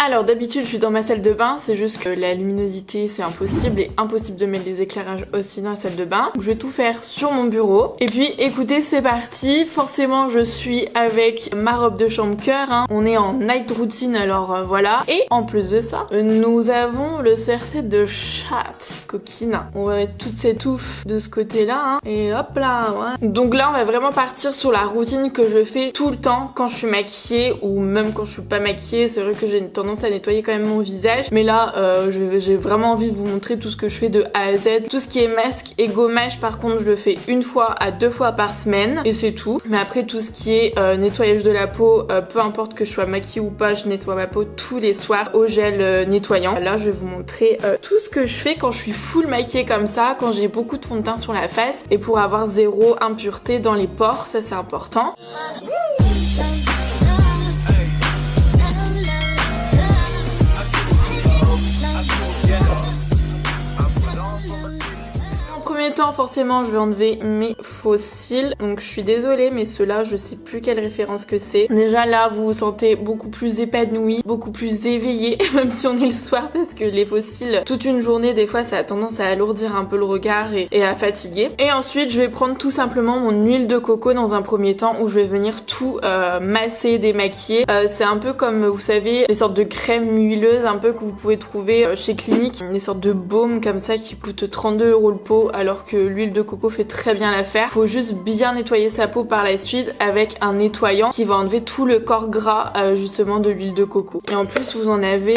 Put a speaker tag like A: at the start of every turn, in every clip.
A: Alors d'habitude je suis dans ma salle de bain, c'est juste que la luminosité c'est impossible et impossible de mettre des éclairages aussi dans la salle de bain. Donc, je vais tout faire sur mon bureau. Et puis écoutez, c'est parti. Forcément je suis avec ma robe de chambre cœur, hein. On est en night routine, alors voilà. Et en plus de ça, nous avons le corset de chat coquine. On va mettre toute cette touffe de ce côté là, hein. Et hop là, voilà. Donc là on va vraiment partir sur la routine que je fais tout le temps quand je suis maquillée ou même quand je suis pas maquillée. C'est vrai que j'ai une tendance à nettoyer quand même mon visage, mais là j'ai vraiment envie de vous montrer tout ce que je fais de A à Z. Tout ce qui est masque et gommage par contre je le fais 1 fois à 2 fois par semaine et c'est tout. Mais après tout ce qui est nettoyage de la peau, peu importe que je sois maquillée ou pas, je nettoie ma peau tous les soirs au gel nettoyant. Là je vais vous montrer tout ce que je fais quand je suis full maquillée comme ça, quand j'ai beaucoup de fond de teint sur la face et pour avoir zéro impureté dans les pores, ça c'est important. Temps forcément je vais enlever mes faux cils, donc je suis désolée mais ceux-là je sais plus quelle référence que c'est. Déjà là vous vous sentez beaucoup plus épanoui, beaucoup plus éveillé même si on est le soir, parce que les faux cils toute une journée des fois ça a tendance à alourdir un peu le regard et à fatiguer. Et ensuite je vais prendre tout simplement mon huile de coco dans un premier temps où je vais venir tout masser, démaquiller. C'est un peu comme vous savez les sortes de crèmes huileuses un peu que vous pouvez trouver chez Clinique, des sortes de baumes comme ça qui coûtent 32 € le pot alors que l'huile de coco fait très bien l'affaire. Faut juste bien nettoyer sa peau par la suite avec un nettoyant qui va enlever tout le corps gras justement de l'huile de coco. Et en plus vous en avez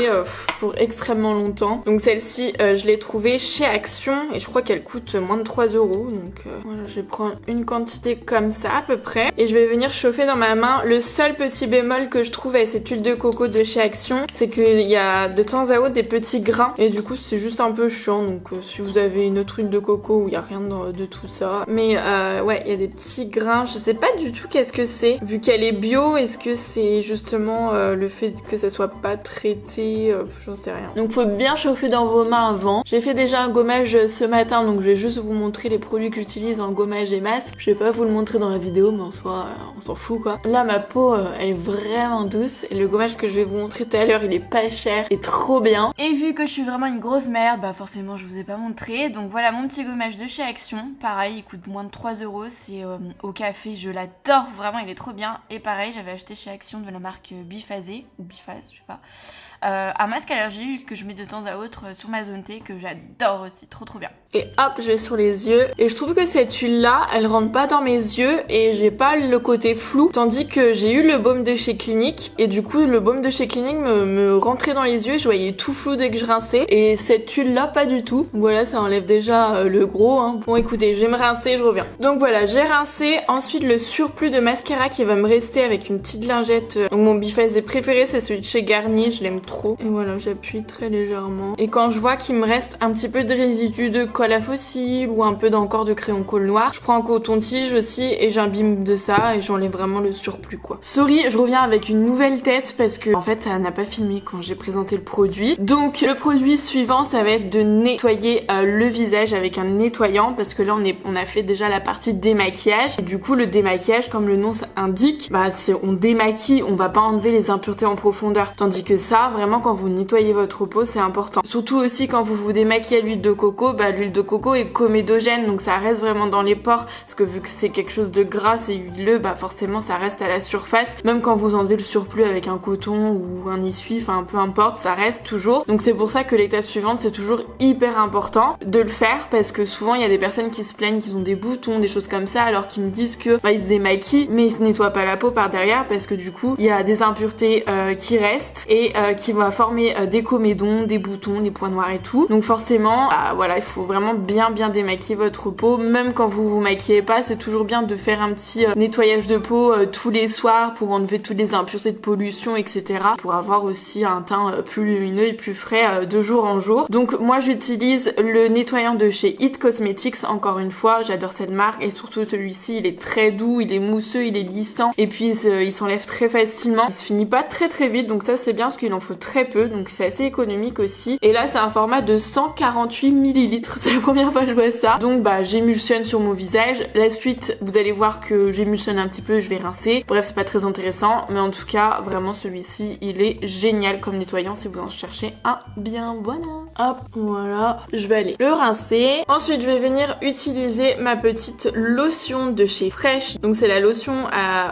A: pour extrêmement longtemps. Donc celle-ci je l'ai trouvée chez Action et je crois qu'elle coûte moins de 3 €. Donc voilà, je vais prendre une quantité comme ça à peu près et je vais venir chauffer dans ma main. Le seul petit bémol que je trouve avec cette huile de coco de chez Action, c'est qu'il y a de temps à autre des petits grains et du coup c'est juste un peu chiant. Donc si vous avez une autre huile de coco où il y a rien de tout ça, mais ouais, il y a des petits grains. Je sais pas du tout qu'est-ce que c'est vu qu'elle est bio. Est-ce que c'est justement le fait que ça soit pas traité, j'en sais rien. Donc faut bien chauffer dans vos mains avant. J'ai fait déjà un gommage ce matin, donc je vais juste vous montrer les produits que j'utilise en gommage et masque. Je vais pas vous le montrer dans la vidéo, mais en soi on s'en fout quoi. Là ma peau elle est vraiment douce et le gommage que je vais vous montrer tout à l'heure il est pas cher et trop bien. Et vu que je suis vraiment une grosse merde, bah forcément je vous ai pas montré. Donc voilà mon petit gommage de chez Action, pareil il coûte moins de 3 €, c'est au café, je l'adore vraiment, il est trop bien. Et pareil j'avais acheté chez Action de la marque Biphasé ou Biphase, je sais pas, un masque allergie que je mets de temps à autre sur ma zone T que j'adore aussi, trop bien. Et hop je vais sur les yeux et je trouve que cette huile là elle rentre pas dans mes yeux et j'ai pas le côté flou, tandis que j'ai eu le baume de chez Clinique et du coup le baume de chez Clinique me rentrait dans les yeux, je voyais tout flou dès que je rinçais et cette huile là pas du tout. Voilà, ça enlève déjà le gros hein. Bon écoutez, je vais me rincer, je reviens. Donc voilà, j'ai rincé. Ensuite le surplus de mascara qui va me rester avec une petite lingette. Donc mon Biphasé préféré c'est celui de chez Garnier, je l'aime trop. Et voilà, j'appuie très légèrement. Et quand je vois qu'il me reste un petit peu de résidus de colle à fossile ou un peu d'encore de crayon colle noir, je prends un coton-tige aussi et j'imbibe de ça et j'enlève vraiment le surplus quoi. Sorry, je reviens avec une nouvelle tête parce que en fait ça n'a pas filmé quand j'ai présenté le produit. Donc le produit suivant ça va être de nettoyer le visage avec un nettoyant parce que là on a fait déjà la partie démaquillage et du coup le démaquillage comme le nom indique, bah c'est on démaquille, on va pas enlever les impuretés en profondeur. Tandis que ça vraiment quand vous nettoyez votre peau c'est important. Surtout aussi quand vous vous démaquillez à l'huile de coco, bah l'huile de coco est comédogène donc ça reste vraiment dans les pores parce que vu que c'est quelque chose de gras et huileux, bah forcément ça reste à la surface. Même quand vous enlevez le surplus avec un coton ou un essuie, enfin peu importe, ça reste toujours. Donc c'est pour ça que l'étape suivante c'est toujours hyper important de le faire parce que souvent il y a des personnes qui se plaignent qu'ils ont des boutons, des choses comme ça alors qu'ils me disent que bah, ils se démaquillent mais ils se nettoient pas la peau par derrière parce que du coup il y a des impuretés qui restent et qui vont former des comédons, des boutons, des points noirs et tout. Donc forcément voilà, il faut vraiment bien démaquiller votre peau. Même quand vous vous maquillez pas, c'est toujours bien de faire un petit nettoyage de peau tous les soirs pour enlever toutes les impuretés de pollution, etc. Pour avoir aussi un teint plus lumineux et plus frais de jour en jour. Donc moi j'utilise le nettoyant de chez It Cosmetics Cosmetics, encore une fois, j'adore cette marque et surtout celui-ci, il est très doux, il est mousseux, il est lissant et puis il s'enlève très facilement. Il se finit pas très vite, donc ça c'est bien parce qu'il en faut très peu, donc c'est assez économique aussi. Et là c'est un format de 148 ml, c'est la première fois que je vois ça. Donc bah j'émulsionne sur mon visage. La suite, vous allez voir que j'émulsionne un petit peu, je vais rincer. Bref, c'est pas très intéressant, mais en tout cas, vraiment celui-ci, il est génial comme nettoyant si vous en cherchez un bien. Voilà. Hop, voilà. Je vais aller le rincer. Ensuite, je vais venir utiliser ma petite lotion de chez Fresh. Donc c'est la lotion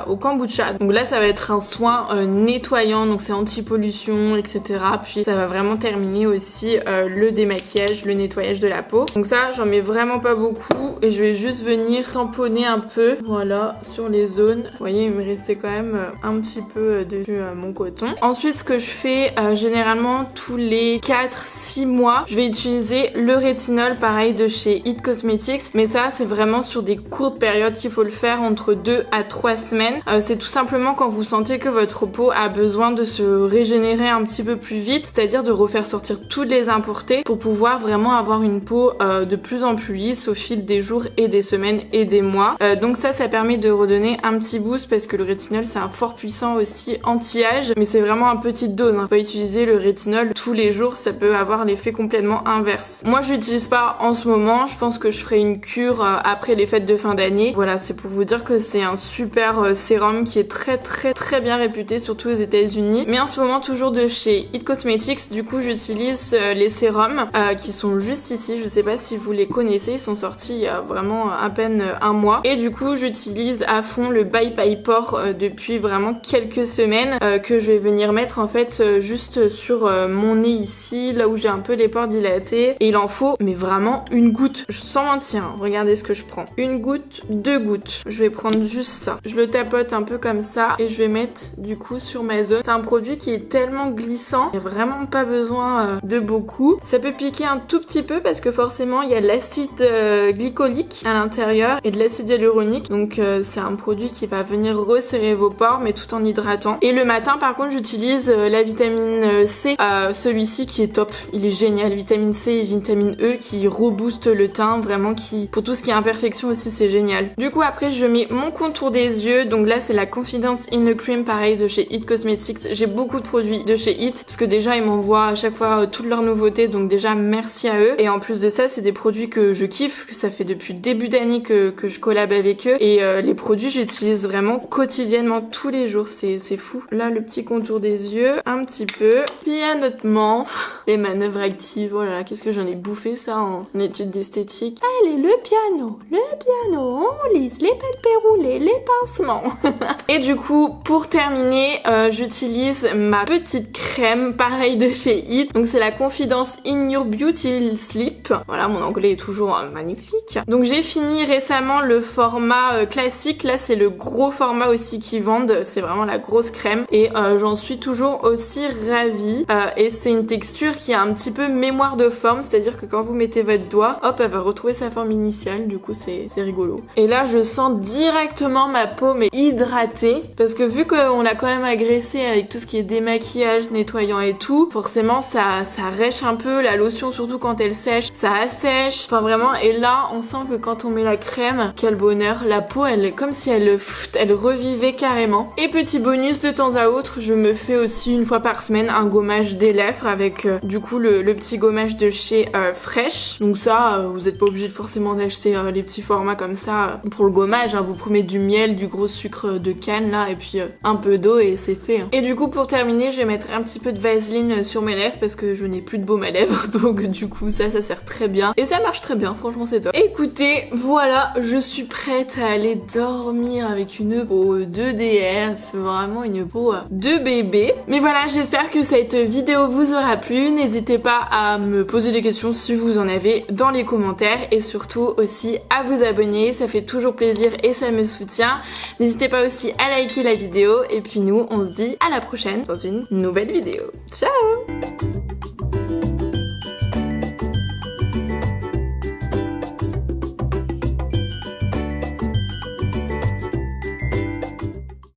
A: au kombucha. Donc là, ça va être un soin nettoyant, donc c'est anti-pollution, etc. Puis ça va vraiment terminer aussi le démaquillage, le nettoyage de la peau. Donc ça, j'en mets vraiment pas beaucoup et je vais juste venir tamponner un peu, voilà, sur les zones. Vous voyez, il me restait quand même un petit peu dessus mon coton. Ensuite, ce que je fais généralement tous les 4-6 mois, je vais utiliser le rétinol, pareil, de chez It Cosmetics. Mais ça, c'est vraiment sur des courtes périodes qu'il faut le faire, entre 2 à 3 semaines. C'est tout simplement quand vous sentez que votre peau a besoin de se régénérer un petit peu plus vite, c'est-à-dire de refaire sortir toutes les impuretés pour pouvoir vraiment avoir une peau de plus en plus lisse au fil des jours et des semaines et des mois. Donc ça permet de redonner un petit boost parce que le rétinol c'est un fort puissant aussi anti-âge, mais c'est vraiment en petite dose. Faut pas utiliser le rétinol tous les jours, ça peut avoir l'effet complètement inverse. Moi je l'utilise pas en ce moment, je pense que je ferai une cure après les fêtes de fin d'année. Voilà, c'est pour vous dire que c'est un super sérum qui est très bien réputé, surtout aux États-Unis. Mais en ce moment toujours de chez It Cosmetics, du coup j'utilise les sérums qui sont juste ici. Je sais pas si vous les connaissez, ils sont sortis il y a vraiment à peine un mois. Et du coup j'utilise à fond le By Pore depuis vraiment quelques semaines que je vais venir mettre en fait juste sur mon nez ici, là où j'ai un peu les pores dilatés. Et il en faut mais vraiment une goutte, sans mentir, hein. Regardez ce que je prends. Une goutte, 2 gouttes. Je vais prendre juste ça. Je le tapote un peu comme ça et je vais mettre du coup sur ma zone. C'est un produit qui est tellement glissant, il n'y a vraiment pas besoin de beaucoup. Ça peut piquer un tout petit peu parce que forcément il y a de l'acide glycolique à l'intérieur et de l'acide hyaluronique. Donc c'est un produit qui va venir resserrer vos pores mais tout en hydratant. Et le matin par contre j'utilise la vitamine C, celui-ci qui est top, il est génial, vitamine C et vitamine E qui rebooste le teint, vraiment qui pour tout ce qui est imperfection aussi c'est génial. Du coup après je mets mon contour des yeux, donc là c'est la Confidence in a Cream pareil de chez It Cosmetics. J'ai beaucoup de produits de chez It parce que déjà ils m'envoient à chaque fois toutes leurs nouveautés, donc déjà merci à eux. Et en plus de ça c'est des produits que je kiffe, que ça fait depuis le début d'année que je collab avec eux et les produits j'utilise vraiment quotidiennement tous les jours, c'est fou. Là le petit contour des yeux, un petit peu, pianotement, les manœuvres actives, oh là là qu'est-ce que j'en ai bouffé ça en études d'esthétique. Allez le piano, on lisse les palpés roulés, les pincements. Et du coup pour terminer j'utilise ma petite crème pareil de chez It, donc c'est la Confidence in Your Beauty Sleep. Voilà, mon anglais est toujours magnifique. Donc j'ai fini récemment le format classique, là c'est le gros format aussi qu'ils vendent, c'est vraiment la grosse crème et j'en suis toujours aussi ravie et c'est une texture qui a un petit peu mémoire de forme, c'est-à-dire que quand vous mettez votre doigt, hop, elle va retrouver sa forme initiale, du coup c'est rigolo. Et là je sens directement ma peau mais hydratée, parce que vu qu'on l'a quand même agressée avec tout ce qui est démaquillage, nettoyant et tout, forcément ça rêche un peu, la lotion surtout quand elle sèche, ça assèche, enfin vraiment. Et là on sent que quand on met la crème, quel bonheur, la peau elle est comme si elle revivait carrément. Et petit bonus, de temps à autre je me fais aussi une fois par semaine un gommage des lèvres avec du coup le petit gommage de chez Fresh. Donc ça vous êtes pas obligé de forcément d'acheter les petits formats comme ça pour le gommage, hein. Vous prenez du miel, du gros sucre de canne là et puis un peu d'eau et c'est fait, hein. Et du coup pour terminer je vais mettre un petit peu de vaseline sur mes lèvres parce que je n'ai plus de baume à lèvres, donc du coup ça sert très bien et ça marche très bien, franchement c'est top. Écoutez, voilà, je suis prête à aller dormir avec une peau de DR, c'est vraiment une peau de bébé. Mais voilà, j'espère que cette vidéo vous aura plu, n'hésitez pas à me poser des questions si vous en avez dans les commentaires et surtout aussi à vous abonner, ça fait toujours plaisir et ça me soutient. N'hésitez pas aussi à liker la vidéo et puis nous on se dit à la prochaine dans une nouvelle vidéo. Ciao!